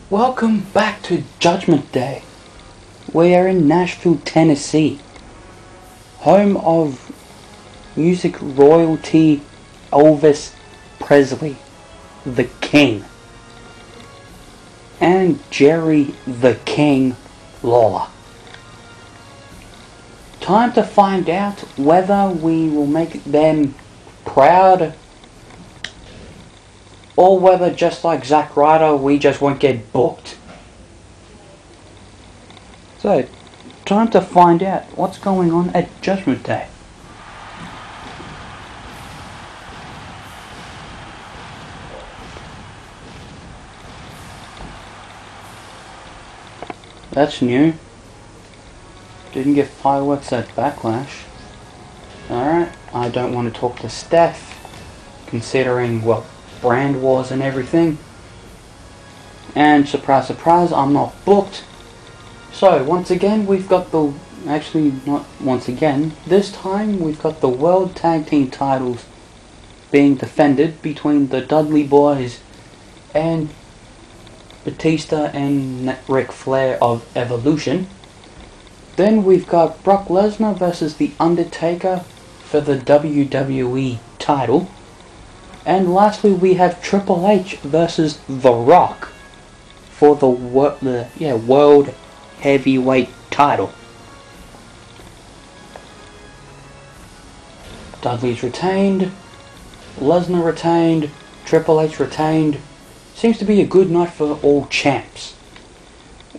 Welcome back to Judgment Day. We are in Nashville, Tennessee, home of music royalty Elvis Presley, the King, and Jerry the King Lawler. Time to find out whether we will make them proud, or whether, just like Zack Ryder, we just won't get booked. So, time to find out what's going on at Judgment Day. That's new. Didn't get fireworks at Backlash. Alright, I don't want to talk to Steph, considering, well, brand wars and everything. And surprise surprise, I'm not booked. So once again we've got the, actually not once again, this time we've got the World Tag Team titles being defended between the Dudley Boys and Batista and Ric Flair of Evolution. Then we've got Brock Lesnar versus The Undertaker for the WWE title. And lastly, we have Triple H versus The Rock for the World Heavyweight title. Dudley's retained, Lesnar retained, Triple H retained. Seems to be a good night for all champs.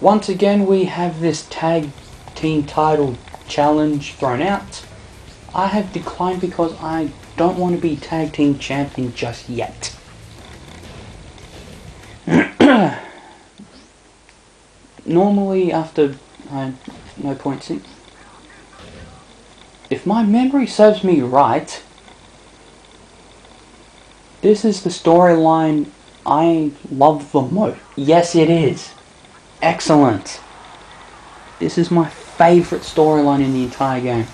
Once again, we have this tag team title challenge thrown out. I have declined because I don't want to be tag team champion just yet. Normally after no points in, if my memory serves me right, this is the storyline I love the most. Yes, it is. Excellent. This is my favorite storyline in the entire game.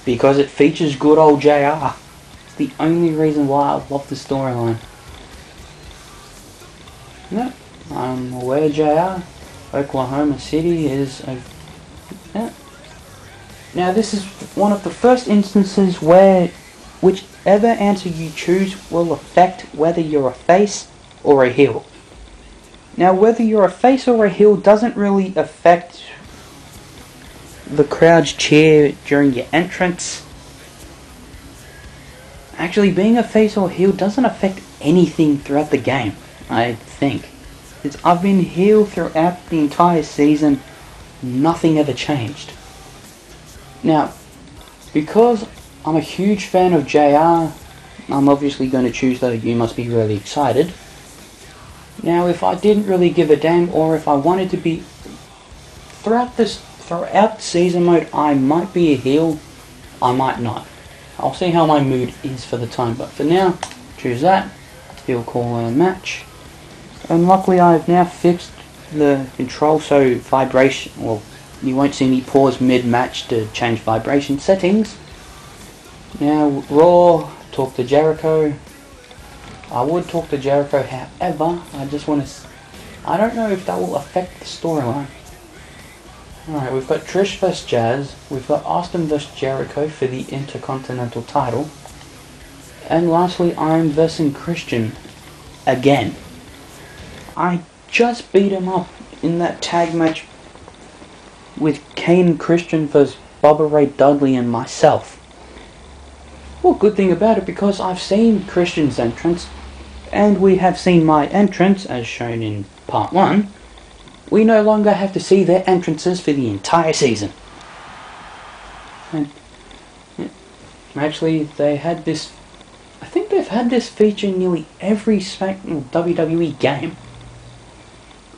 Because it features good old JR. It's the only reason why I love the storyline. Yeah, I'm aware JR, Oklahoma City is a... Yeah. Now this is one of the first instances where whichever answer you choose will affect whether you're a face or a heel. Now whether you're a face or a heel doesn't really affect the crowd's cheer during your entrance. Actually, being a face or heel doesn't affect anything throughout the game, I think. I've been heel throughout the entire season, nothing ever changed. Now, because I'm a huge fan of JR, I'm obviously going to choose the You Must Be Really Excited. Now, if I didn't really give a damn, or if I wanted to be throughout season mode, I might be a heel, I might not. I'll see how my mood is for the time, but for now, choose that. Heel call a match. And luckily I've now fixed the control so vibration, well, you won't see me pause mid-match to change vibration settings. Now, Raw, talk to Jericho. I would talk to Jericho, however, I don't know if that will affect the storyline. Alright, we've got Trish vs Jazz, we've got Austin vs Jericho for the Intercontinental title, and lastly Iron vs Christian again. I just beat him up in that tag match with Kane and Christian vs Bubba Ray Dudley and myself. Well, good thing about it, because I've seen Christian's entrance, and we have seen my entrance as shown in part 1. We no longer have to see their entrances for the entire season. And actually, they had this... I think they've had this feature in nearly every WWE game.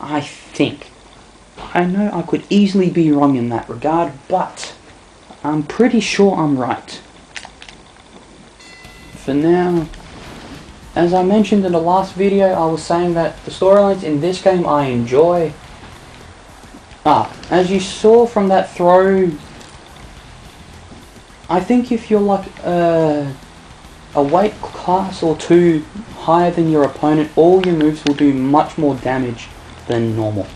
I think. I know I could easily be wrong in that regard, but I'm pretty sure I'm right. For now, as I mentioned in the last video, I was saying that the storylines in this game I enjoy. As you saw from that throw, I think if you're like a weight class or two higher than your opponent, all your moves will do much more damage than normal.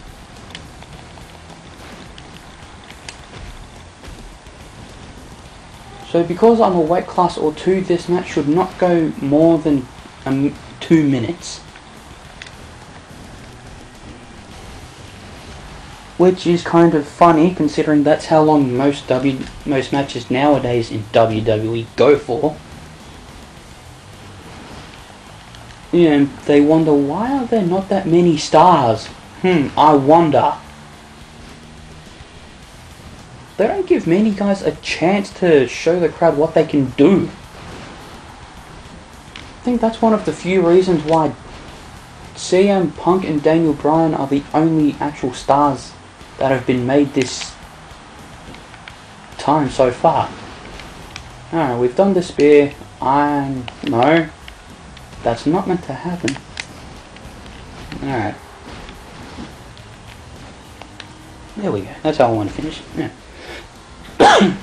So because I'm a weight class or 2, this match should not go more than 2 minutes. Which is kind of funny considering that's how long most matches nowadays in WWE go for. Yeah, and they wonder, why are there not that many stars? I wonder. They don't give many guys a chance to show the crowd what they can do. I think that's one of the few reasons why CM Punk and Daniel Bryan are the only actual stars that have been made this time so far. Alright, we've done the spear. No, that's not meant to happen. Alright. There we go. That's how I want to finish. Yeah.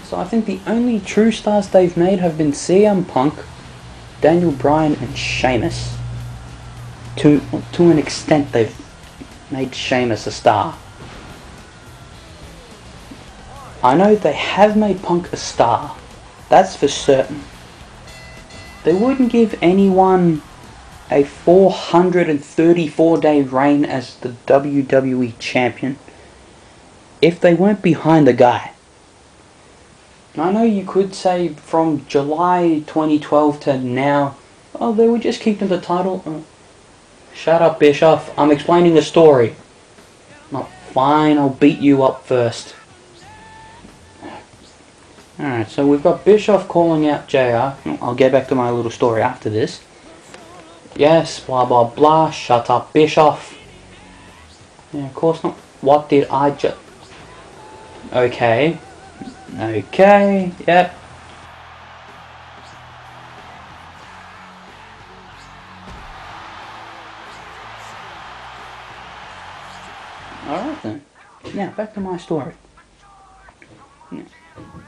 So I think the only true stars they've made have been CM Punk, Daniel Bryan, and Sheamus. To an extent, they've made Sheamus a star. I know they have made Punk a star. That's for certain. They wouldn't give anyone a 434-day reign as the WWE Champion if they weren't behind the guy. I know you could say from July 2012 to now, oh, they were just keeping the title. Shut up, Bischoff. I'm explaining the story. Not fine, I'll beat you up first. Alright, so we've got Bischoff calling out JR. I'll get back to my little story after this. Yes, blah blah blah, shut up, Bischoff. Yeah, of course not. What did I just... Okay. Okay, yep. Alright then. Now, back to my story. Now,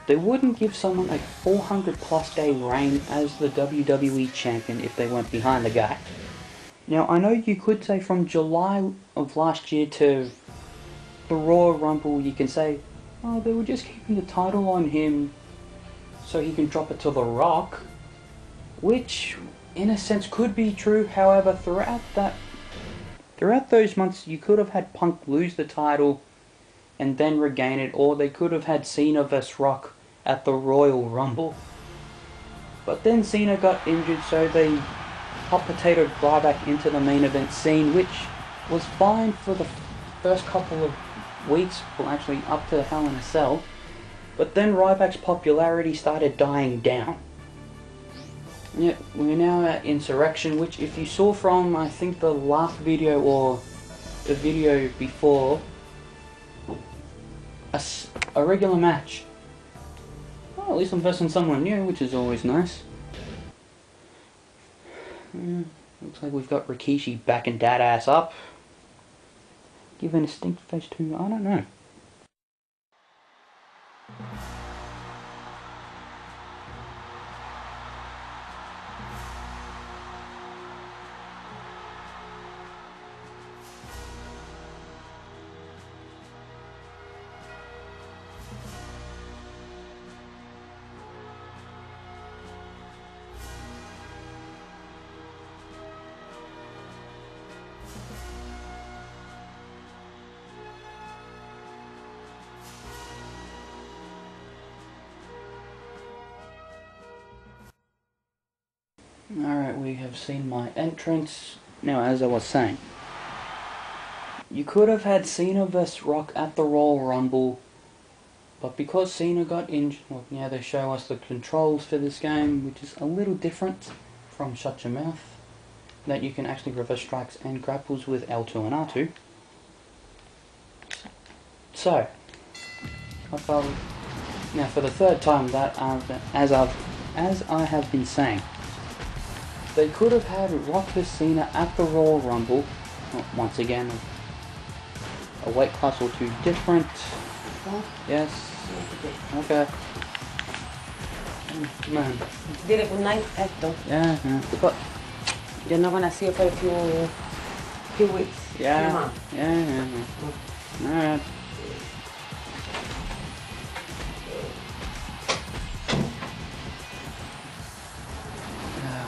they wouldn't give someone a 400+ day reign as the WWE Champion if they weren't behind the guy. Now, I know you could say from July of last year to the Royal Rumble, you can say, oh, they were just keeping the title on him so he can drop it to The Rock. Which, in a sense, could be true. However, throughout those months, you could have had Punk lose the title and then regain it, or they could have had Cena vs Rock at the Royal Rumble. But then Cena got injured, so they hot potatoed Ryback into the main event scene, which was fine for the first couple of weeks, well actually up to Hell in a Cell, but then Ryback's popularity started dying down. Yeah, we're now at Insurrection, which if you saw from, I think the last video or the video before, a regular match. Well, at least I'm versing someone new, which is always nice. Looks like we've got Rikishi backing that ass up. Given a stink face too, I don't know. Alright, we have seen my entrance. Now, as I was saying, you could have had Cena vs Rock at the Royal Rumble, but because Cena got injured, well, yeah, they show us the controls for this game, which is a little different from Shut Your Mouth, that you can actually reverse strikes and grapples with L2 and R2. So, now for the third time, as I have been saying, they could have had Rock vs Cena at the Royal Rumble. Once again, a weight class or two different. Yes. Okay. Man. Did it with nice act though. Yeah, but You're not gonna see it for a few weeks. Yeah. Few months. Yeah. Alright.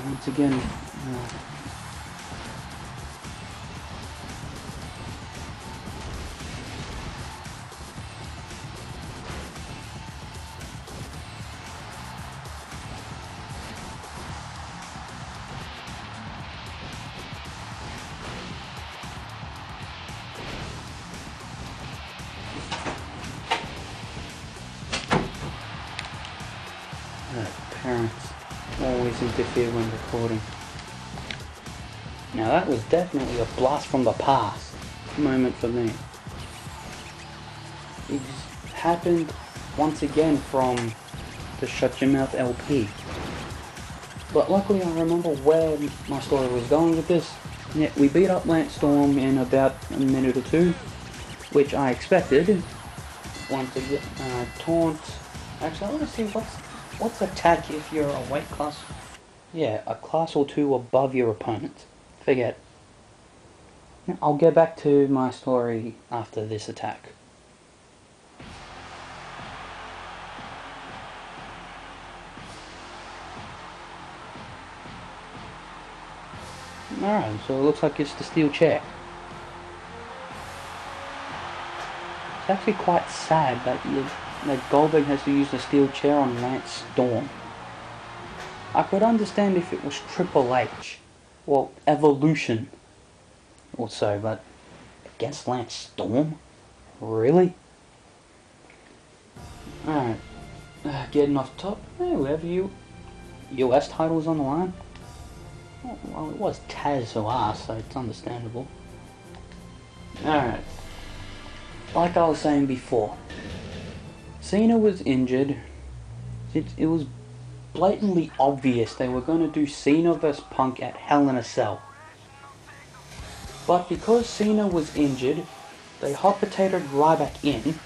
Once again, parents always interfere when recording. Now that was definitely a blast from the past moment for me. It just happened once again from the Shut Your Mouth LP. But luckily I remember where my story was going with this. Yeah, we beat up Lance Storm in about a minute or two, which I expected. Once again, taunt. Actually, I want to see what's attack if you're a weight class. Yeah, a class or two above your opponent. Forget. I'll get back to my story after this attack. Alright, so it looks like it's the steel chair. It's actually quite sad that Goldberg has to use the steel chair on Lance Storm. I could understand if it was Triple H, well, Evolution or so, but against Lance Storm? Really? Alright, getting off top, we have US titles on the line. Well, it was Taz who asked, so it's understandable. Alright. Like I was saying before, Cena was injured. It was blatantly obvious they were going to do Cena vs Punk at Hell in a Cell. But because Cena was injured, they hot potatoed Ryback in.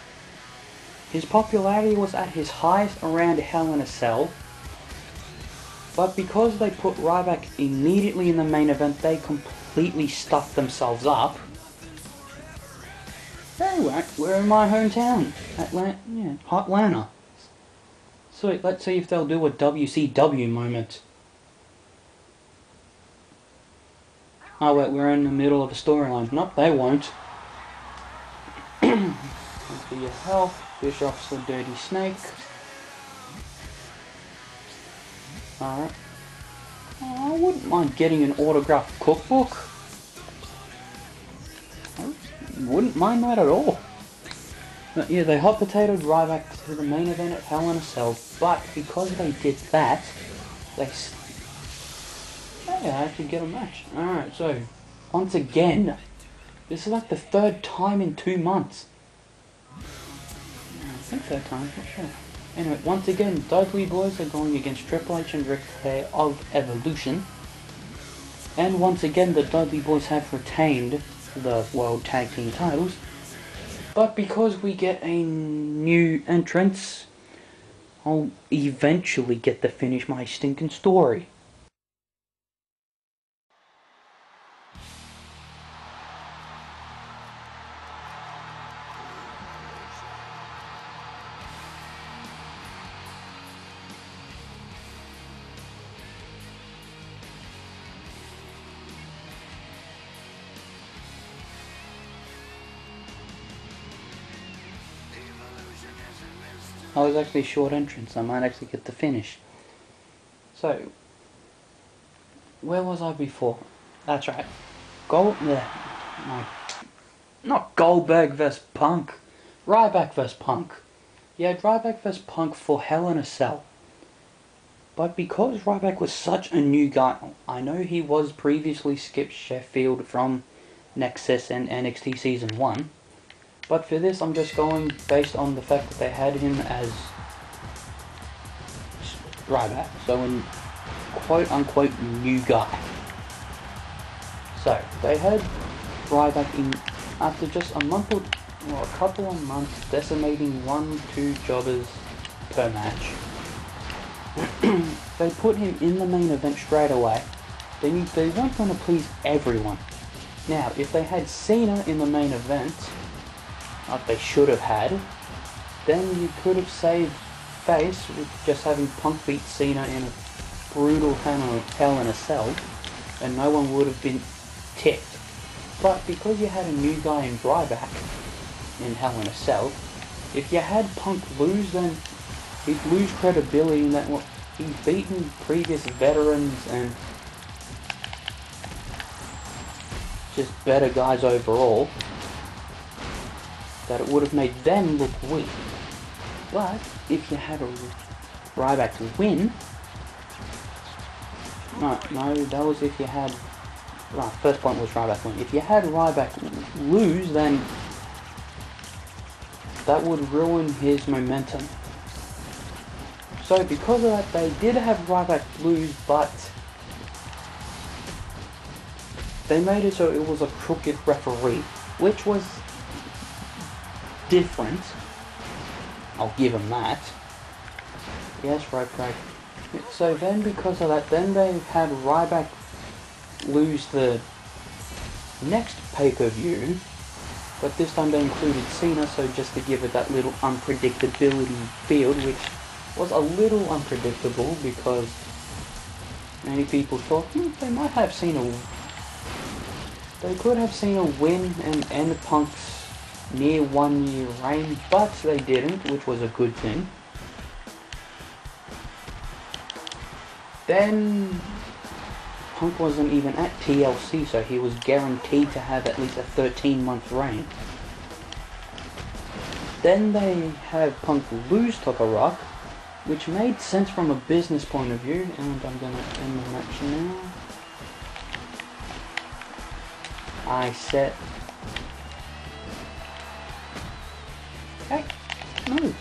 His popularity was at his highest around Hell in a Cell. But because they put Ryback immediately in the main event, they completely stuffed themselves up. Anyway, we're in my hometown, Atlanta. Sweet, let's see if they'll do a WCW moment. Oh wait, we're in the middle of a storyline. Nope, they won't. Thanks for your help. Bischoff's the dirty snake. Alright. I wouldn't mind getting an autographed cookbook. I wouldn't mind that at all. But yeah, they hot potatoed Ryback to the main event at Hell in a Cell, but because they did that, they had to get a match. Alright, so, once again, this is like the third time in 2 months. I think third time, not sure. Anyway, once again, Dudley Boys are going against Triple H and Ric Flair of Evolution. And once again, the Dudley Boys have retained the World Tag Team titles. But because we get a new entrance, I'll eventually get to finish my stinking story. I was actually a short entrance, I might actually get the finish. So, where was I before? That's right. Not Goldberg vs Punk. Ryback vs Punk. Yeah, Ryback vs Punk for Hell in a Cell. But because Ryback was such a new guy, I know he was previously Skip Sheffield from Nexus and NXT Season 1. But for this, I'm just going based on the fact that they had him as Ryback, so a quote-unquote new guy. So, they had Ryback in after just a month or a couple of months, decimating 1-2 jobbers per match. They put him in the main event straight away, they weren't going to please everyone. Now, if they had Cena in the main event, like they should have had, then you could have saved face with just having Punk beat Cena in a brutal Hell in a Cell, and no one would have been tipped. But because you had a new guy in Ryback in Hell in a Cell, if you had Punk lose, then he'd lose credibility in that he's beaten previous veterans and just better guys overall, that it would have made them look weak. But if you had a Ryback win, no, that was if you had, right, first point was Ryback win. If you had Ryback lose, then that would ruin his momentum. So because of that, they did have Ryback lose, but they made it so it was a crooked referee, which was different. I'll give him that. Yes, right. So then because of that, then they had Ryback lose the next pay-per-view, but this time they included Cena, so just to give it that little unpredictability field, which was a little unpredictable because many people thought they might have Cena. They could have Cena win and end Punk's near 1 year reign, but they didn't, which was a good thing. Then Punk wasn't even at TLC, so he was guaranteed to have at least a 13-month reign. Then they have Punk lose to The Rock, which made sense from a business point of view, and I'm gonna end the match now. I set. Hey, no.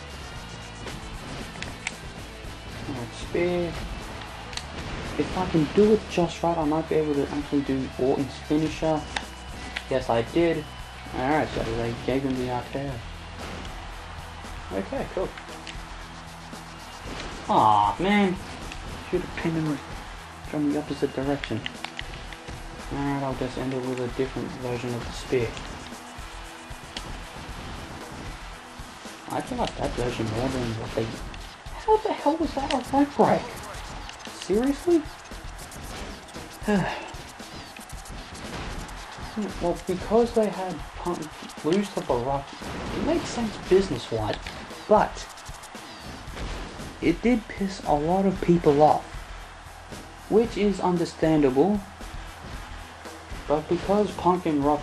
Alright, spear. If I can do it just right, I might be able to actually do Orton's finisher. Yes, I did. Alright, so they gave him the RKO. Okay, cool. Aw, man. Should have pinned him from the opposite direction. Alright, I'll just end it with a different version of the spear. I actually like that version more than what they... How the hell was that a rope break? Seriously? Well, because they had Punk lose to The Rock, it makes sense business-wise, but it did piss a lot of people off, which is understandable. But because Punk and Rock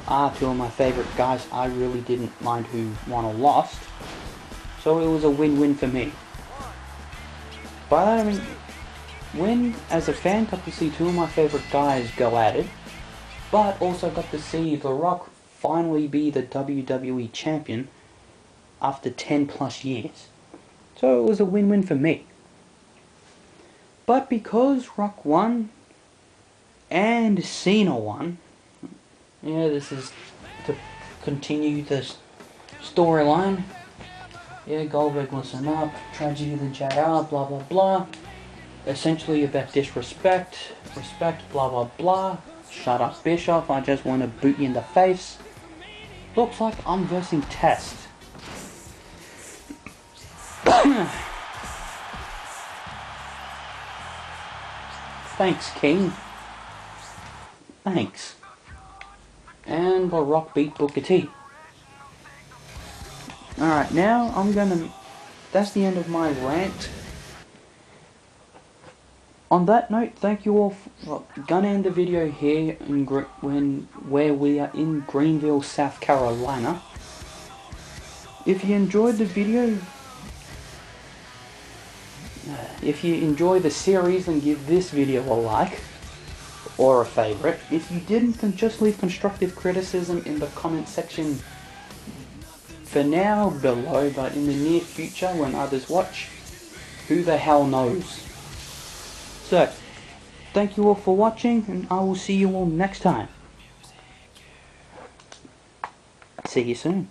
are two of my favourite guys, I really didn't mind who won or lost. So it was a win-win for me. But I mean, when as a fan got to see two of my favourite guys go at it, but also got to see The Rock finally be the WWE champion after 10 plus years. So it was a win-win for me. But because Rock won, and Cena won. Yeah, this is to continue this storyline. Yeah, Goldberg listen up, tragedy of the JR, blah blah blah. Essentially about disrespect, respect, blah blah blah. Shut up, Bischoff, I just want to boot you in the face. Looks like I'm versing Test. Thanks, King. Thanks. And The Rock beat Booker T. Alright, now I'm gonna... That's the end of my rant. On that note, thank you all for... gonna end the video here in where we are in Greenville, South Carolina. If you enjoyed the video... If you enjoy the series, then give this video a like. Or a favourite. If you didn't, then just leave constructive criticism in the comment section for now below, but in the near future when others watch, who the hell knows. So, thank you all for watching, and I will see you all next time. See you soon.